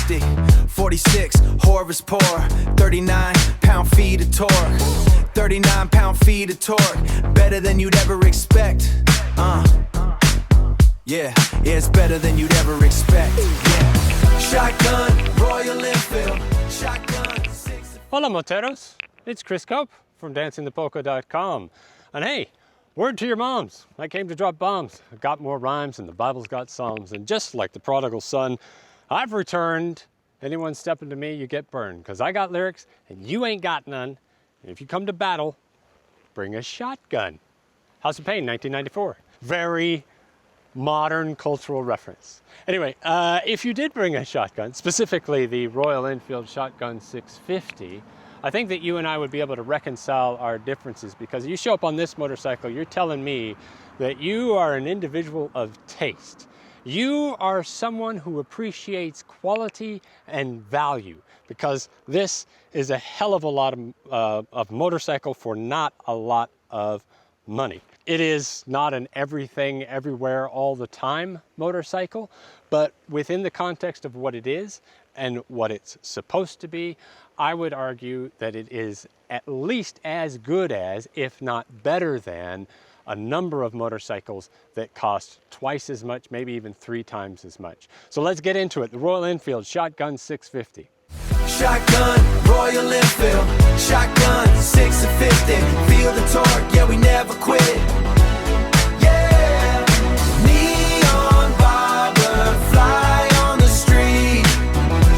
650, 46 horsepower, 39 pound-feet of torque, 39 pound-feet of torque, better than you'd ever expect. Yeah, it's better than you'd ever expect. Yeah. Shotgun, Royal Enfield, shotgun. Hola moteros, it's Chris Cope from dancingthepolka.com. And hey, word to your moms, I came to drop bombs. I've got more rhymes and the Bible's got psalms. And just like the prodigal son, I've returned. Anyone stepping to me, you get burned. Because I got lyrics and you ain't got none. And if you come to battle, bring a shotgun. House of Pain, 1994. Very modern cultural reference. Anyway, if you did bring a shotgun, specifically the Royal Enfield Shotgun 650, I think that you and I would be able to reconcile our differences, because you show up on this motorcycle, you're telling me that you are an individual of taste. You are someone who appreciates quality and value, because this is a hell of a lot of motorcycle for not a lot of money. It is not an everything, everywhere, all the time motorcycle, but within the context of what it is and what it's supposed to be, I would argue that it is at least as good as, if not better than, a number of motorcycles that cost twice as much, maybe even 3 times as much. So let's get into it. The Royal Enfield Shotgun 650. Shotgun, Royal Enfield, shotgun 650, feel the torque, yeah, we never quit. Yeah, neon bobber, fly on the street.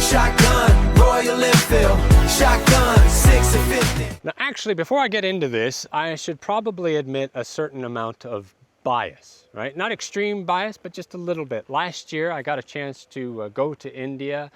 Shotgun, Royal Enfield, shotgun 650. Now actually, before I get into this, I should probably admit a certain amount of bias, right? Not extreme bias, but just a little bit. Last year, I got a chance to go to India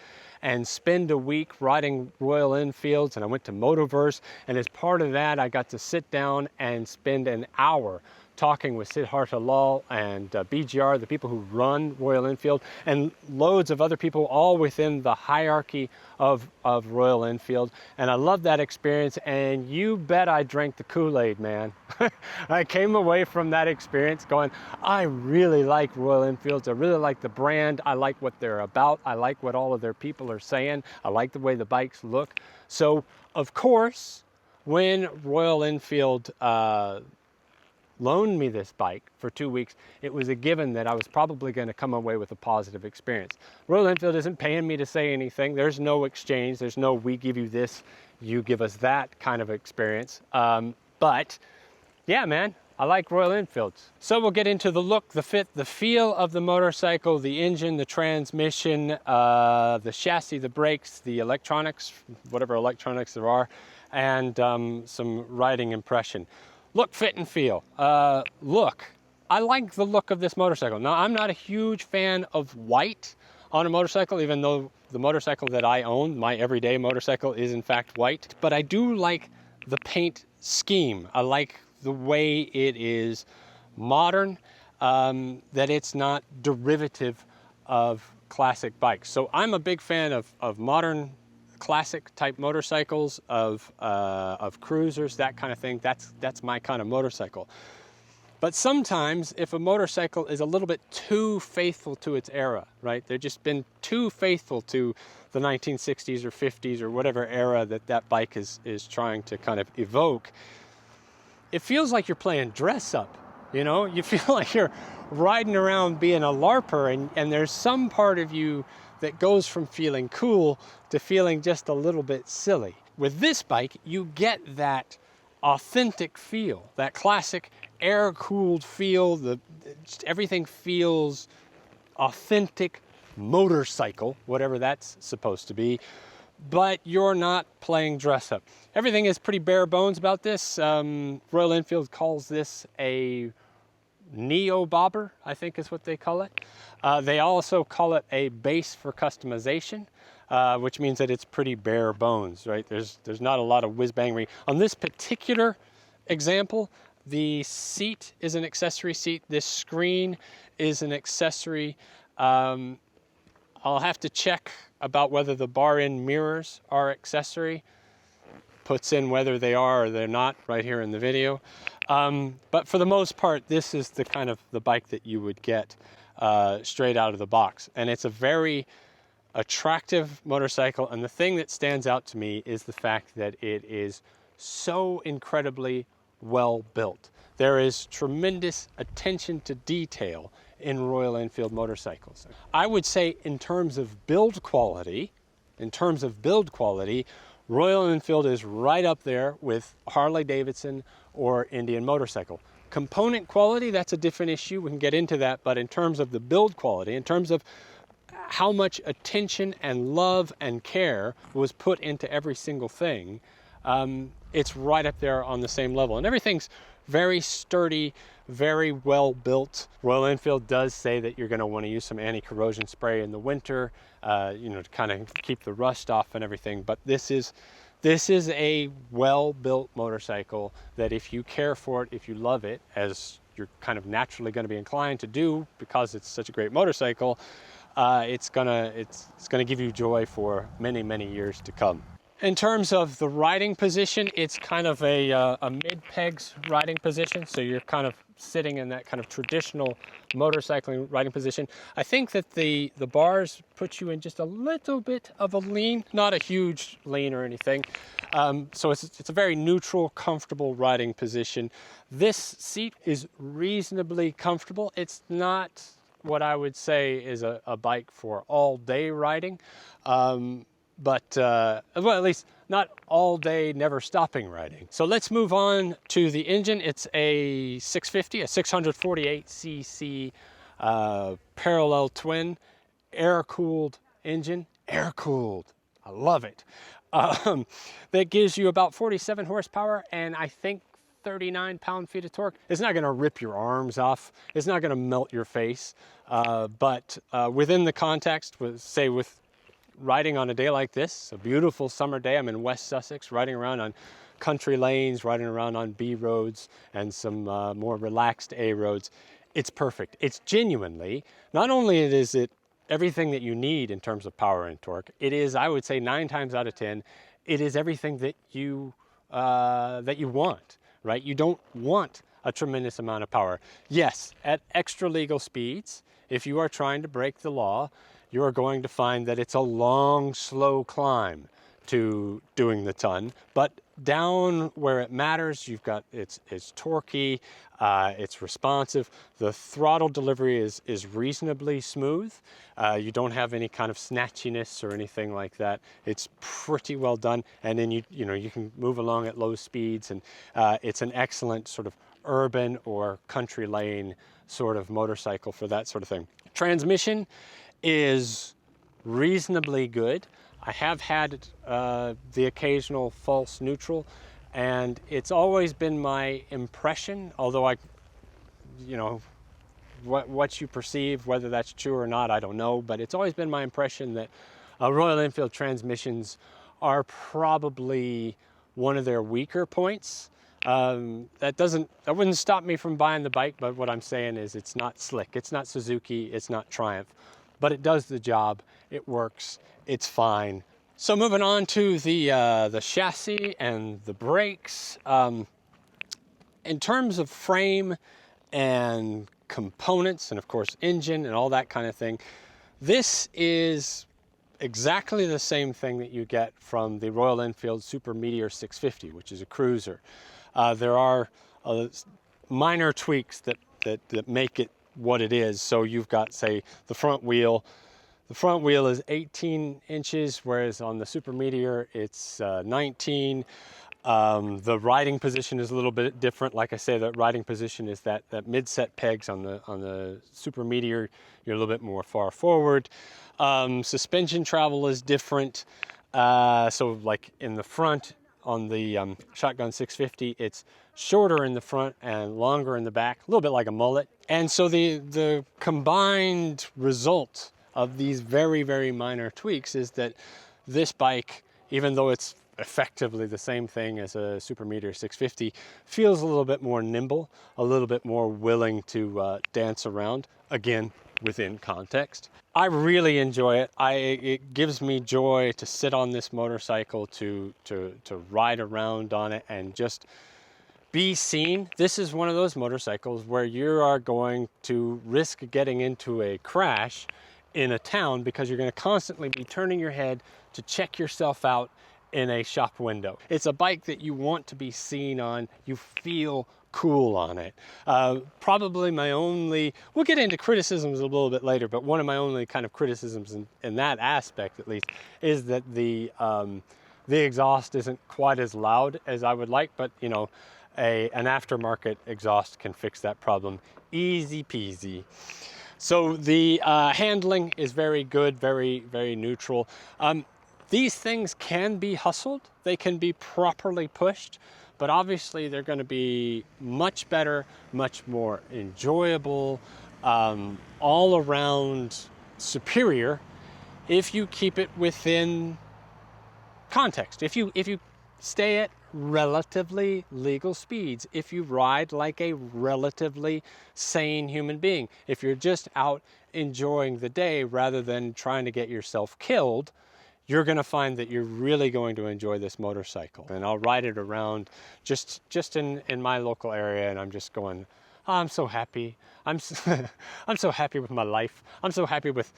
and spend a week riding Royal Enfields, and I went to Motoverse, and as part of that, I got to sit down and spend an hour talking with Siddhartha Lal and BGR, the people who run Royal Enfield, and loads of other people, all within the hierarchy of Royal Enfield. And I loved that experience, and you bet I drank the Kool-Aid, man. I came away from that experience going, I really like Royal Enfields. I really like the brand. I like what they're about. I like what all of their people are saying. I like the way the bikes look. So, of course, when Royal Enfield loaned me this bike for 2 weeks, it was a given that I was probably going to come away with a positive experience. Royal Enfield isn't paying me to say anything. There's no exchange. There's no we give you this, you give us that kind of experience. But yeah, man, I like Royal Enfields. So we'll get into the look, the fit, the feel of the motorcycle, the engine, the transmission, the chassis, the brakes, the electronics, whatever electronics there are, and some riding impression. Look, fit, and feel. Look, I like the look of this motorcycle. Now, I'm not a huge fan of white on a motorcycle, even though the motorcycle that I own, my everyday motorcycle, is in fact white. But I do like the paint scheme. I like the way it is modern, that it's not derivative of classic bikes. So I'm a big fan of modern classic type motorcycles, of cruisers, that kind of thing. That's my kind of motorcycle. But sometimes if a motorcycle is a little bit too faithful to its era, right? They've just been too faithful to the 1960s or 50s or whatever era that bike is trying to kind of evoke. It feels like you're playing dress up, you know? You feel like you're riding around being a LARPer, and there's some part of you that goes from feeling cool to feeling just a little bit silly. With this bike, you get that authentic feel, that classic air-cooled feel. Everything feels authentic motorcycle, whatever that's supposed to be, but you're not playing dress up. Everything is pretty bare bones about this. Royal Enfield calls this a neo-bobber, I think is what they call it. They also call it a base for customization, which means that it's pretty bare bones, right? There's not a lot of whiz-bangery. On this particular example, the seat is an accessory seat. This screen is an accessory. I'll have to check about whether the bar-end mirrors are accessory. Puts in whether they are or they're not right here in the video. But for the most part, this is the kind of the bike that you would get straight out of the box. And it's a very attractive motorcycle, and the thing that stands out to me is the fact that it is so incredibly well built. There is tremendous attention to detail in Royal Enfield motorcycles. I would say in terms of build quality, Royal Enfield is right up there with Harley-Davidson or Indian Motorcycle. Component quality, that's a different issue. We can get into that, but in terms of the build quality, in terms of how much attention and love and care was put into every single thing, it's right up there on the same level. And everything's very sturdy, very well built. Royal Enfield does say that you're going to want to use some anti-corrosion spray in the winter, to kind of keep the rust off and everything. But this is a well-built motorcycle that if you care for it, if you love it, as you're kind of naturally going to be inclined to do because it's such a great motorcycle, it's gonna give you joy for many, many years to come. In terms of the riding position, it's kind of a mid-pegs riding position. So you're kind of sitting in that kind of traditional motorcycling riding position. I think that the bars put you in just a little bit of a lean, not a huge lean or anything. So it's a very neutral, comfortable riding position. This seat is reasonably comfortable. It's not what I would say is a bike for all-day riding. Well, at least not all day, never stopping riding. So let's move on to the engine. It's a 650, a 648cc parallel twin, air-cooled engine. Air-cooled, I love it. That gives you about 47 horsepower and I think 39 pound-feet of torque. It's not gonna rip your arms off. It's not gonna melt your face. But within the context, with riding on a day like this, a beautiful summer day, I'm in West Sussex, riding around on country lanes, riding around on B roads and some more relaxed A roads, it's perfect. It's genuinely, not only is it everything that you need in terms of power and torque, it is, I would say 9 times out of 10, it is everything that you want, right? You don't want a tremendous amount of power. Yes, at extra legal speeds, if you are trying to break the law, you are going to find that it's a long, slow climb to doing the ton. But down where it matters, you've got it's torquey, it's responsive. The throttle delivery is reasonably smooth. You don't have any kind of snatchiness or anything like that. It's pretty well done. And then you can move along at low speeds, and it's an excellent sort of urban or country lane sort of motorcycle for that sort of thing. Transmission is reasonably good. I have had the occasional false neutral, and it's always been my impression, although what you perceive, whether that's true or not, I don't know, but it's always been my impression that Royal Enfield transmissions are probably one of their weaker points. That wouldn't stop me from buying the bike, but what I'm saying is it's not slick, it's not Suzuki, it's not Triumph, but it does the job, it works, it's fine. So moving on to the chassis and the brakes. In terms of frame and components, and of course engine and all that kind of thing, this is exactly the same thing that you get from the Royal Enfield Super Meteor 650, which is a cruiser. There are minor tweaks that make it what it is. So you've got, say, the front wheel. The front wheel is 18 inches, whereas on the Super Meteor it's 19. The riding position is a little bit different. Like I say, the riding position is that mid-set pegs on the Super Meteor. You're a little bit more far forward. Suspension travel is different. So like in the front on the Shotgun 650, it's shorter in the front and longer in the back, a little bit like a mullet. And so the combined result of these very, very minor tweaks is that this bike, even though it's effectively the same thing as a Super Meteor 650, feels a little bit more nimble, a little bit more willing to dance around, again, within context. I really enjoy it. It gives me joy to sit on this motorcycle, to ride around on it and just be seen. This is one of those motorcycles where you are going to risk getting into a crash in a town, because you're going to constantly be turning your head to check yourself out in a shop window. It's a bike that you want to be seen on. You feel cool on it. Probably my only, we'll get into criticisms a little bit later, but one of my only kind of criticisms in that aspect, at least, is that the exhaust isn't quite as loud as I would like, but you know, an aftermarket exhaust can fix that problem easy peasy. So the handling is very good, very, very neutral. These things can be hustled, they can be properly pushed, but obviously they're going to be much better, much more enjoyable, all around superior if you keep it within context. If you stay at relatively legal speeds, if you ride like a relatively sane human being, if you're just out enjoying the day rather than trying to get yourself killed, you're going to find that you're really going to enjoy this motorcycle. And I'll ride it around just in my local area, and I'm just going, oh, I'm so happy. I'm so happy with my life. I'm so happy with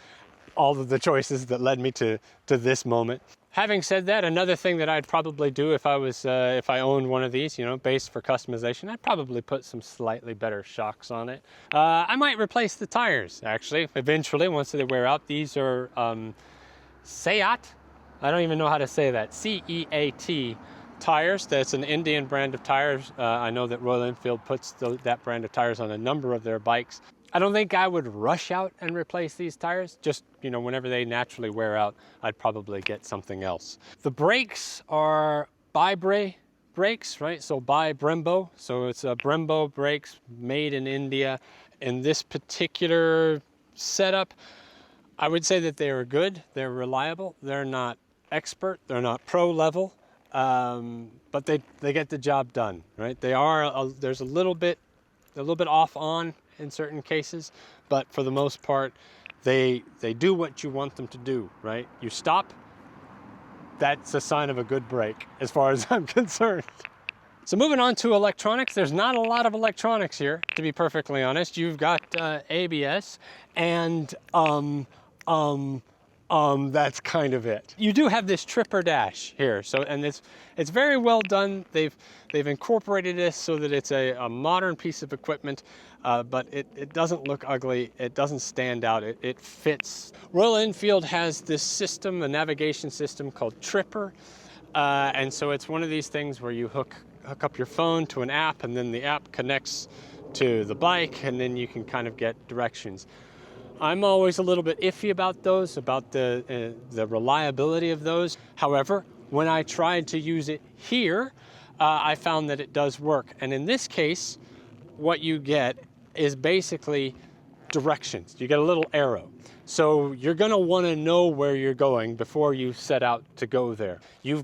all of the choices that led me to this moment. Having said that, another thing that I'd probably do if I owned one of these, you know, based for customization, I'd probably put some slightly better shocks on it. I might replace the tires, actually, eventually, once they wear out. These are Seat. I don't even know how to say that. C-E-A-T tires. That's an Indian brand of tires. I know that Royal Enfield puts that brand of tires on a number of their bikes. I don't think I would rush out and replace these tires. Just, you know, whenever they naturally wear out, I'd probably get something else. The brakes are Bi-Bray brakes, right? So by Brembo. So it's a Brembo brakes made in India. In this particular setup, I would say that they are good. They're reliable. They're not expert. They're not pro level, but they get the job done, right? They are. There's a little bit off on in certain cases, but for the most part, they do what you want them to do, right? You stop. That's a sign of a good brake, as far as I'm concerned. So moving on to electronics, there's not a lot of electronics here, to be perfectly honest. You've got ABS and that's kind of it. You do have this tripper dash here, so, and it's very well done. They've incorporated this so that it's a modern piece of equipment, but it doesn't look ugly. It doesn't stand out. It fits. Royal Enfield has this system, a navigation system called Tripper, and so it's one of these things where you hook up your phone to an app, and then the app connects to the bike, and then you can kind of get directions. I'm always a little bit iffy about those, about the reliability of those. However, when I tried to use it here, I found that it does work. And in this case, what you get is basically directions. You get a little arrow. So you're going to want to know where you're going before you set out to go there. You've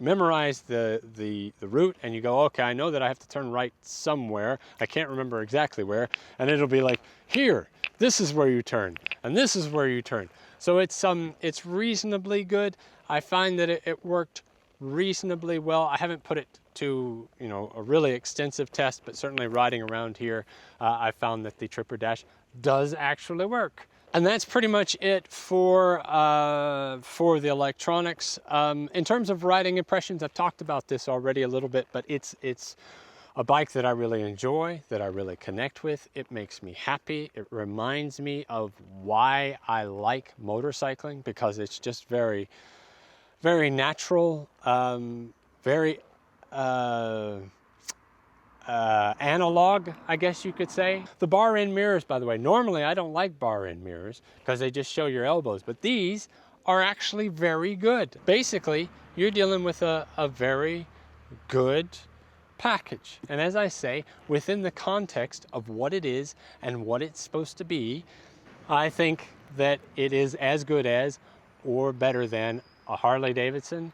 memorized the route, and you go, okay, I know that I have to turn right somewhere. I can't remember exactly where, and it'll be like, here, this is where you turn, and this is where you turn. So it's reasonably good. I find that it worked reasonably well. I haven't put it to, you know, a really extensive test, but certainly riding around here, I found that the Tripper Dash does actually work. And that's pretty much it for the electronics. In terms of riding impressions, I've talked about this already a little bit, but it's a bike that I really enjoy, that I really connect with. It makes me happy. It reminds me of why I like motorcycling, because it's just very, very natural, very analog, I guess you could say. The bar-in mirrors, by the way, normally I don't like bar-in mirrors because they just show your elbows, but these are actually very good. Basically, you're dealing with a very good package. And as I say, within the context of what it is and what it's supposed to be, I think that it is as good as or better than a Harley-Davidson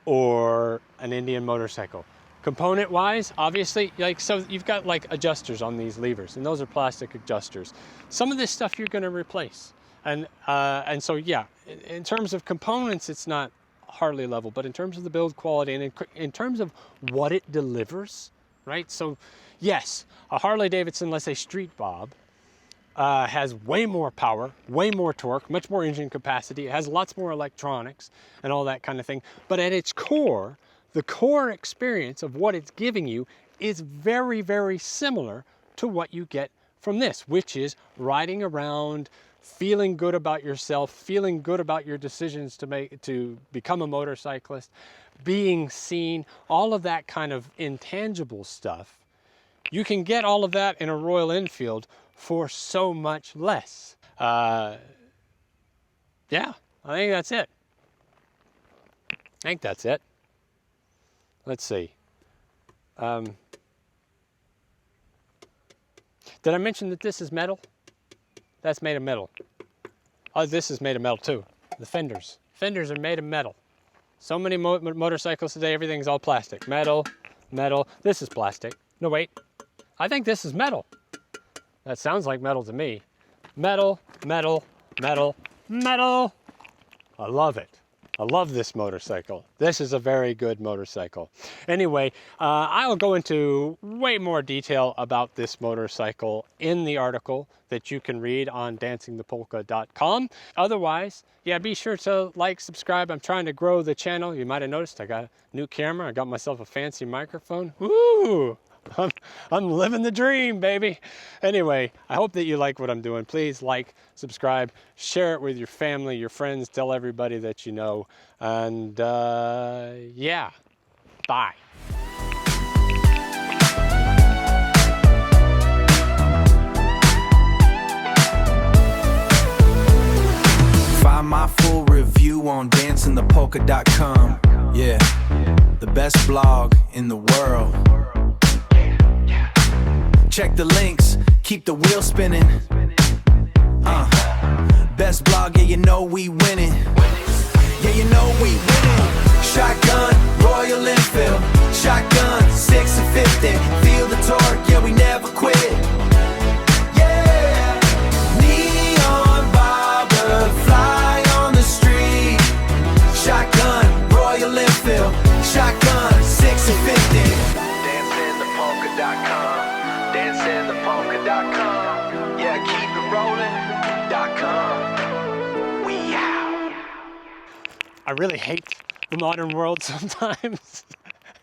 or an Indian motorcycle. Component wise, obviously, so you've got like adjusters on these levers, and those are plastic adjusters. Some of this stuff you're going to replace, and so yeah, in terms of components, it's not Harley level, but in terms of the build quality and in terms of what it delivers, right? So yes, a Harley-Davidson, let's say Street Bob, has way more power, way more torque, much more engine capacity. It has lots more electronics and all that kind of thing. But at its core, the core experience of what it's giving you is very, very similar to what you get from this, which is riding around, feeling good about yourself, feeling good about your decisions to become a motorcyclist, being seen, all of that kind of intangible stuff. You can get all of that in a Royal Enfield for so much less. Yeah, I think that's it. Let's see. Did I mention that this is metal? That's made of metal. Oh, this is made of metal too. The fenders. Fenders are made of metal. So many motorcycles today, everything's all plastic. Metal, metal. This is plastic. No, wait. I think this is metal. That sounds like metal to me. Metal, metal, metal, metal. I love it. I love this motorcycle. This is a very good motorcycle. Anyway, I'll go into way more detail about this motorcycle in the article that you can read on dancingthepolka.com. Otherwise, yeah, be sure to like, subscribe. I'm trying to grow the channel. You might have noticed I got a new camera. I got myself a fancy microphone. Woo! I'm living the dream, baby. Anyway, I hope that you like what I'm doing. Please like, subscribe, share it with your family, your friends, tell everybody that you know. And yeah, bye. Find my full review on dancingthepolka.com. Yeah, the best blog in the world. Check the links, keep the wheel spinning. Best blog, yeah, you know we winning. Yeah, you know we winning. Shotgun, Royal Enfield Shotgun, 6 and 50. Feel the torque, yeah, we never quit. Yeah, neon bobber, fly on the street. Shotgun, Royal Enfield Shotgun, 6 and 50. Dancingthepolka.com. Dancingthepolka.com. Yeah, keep it rolling.com. We out. I really hate the modern world sometimes.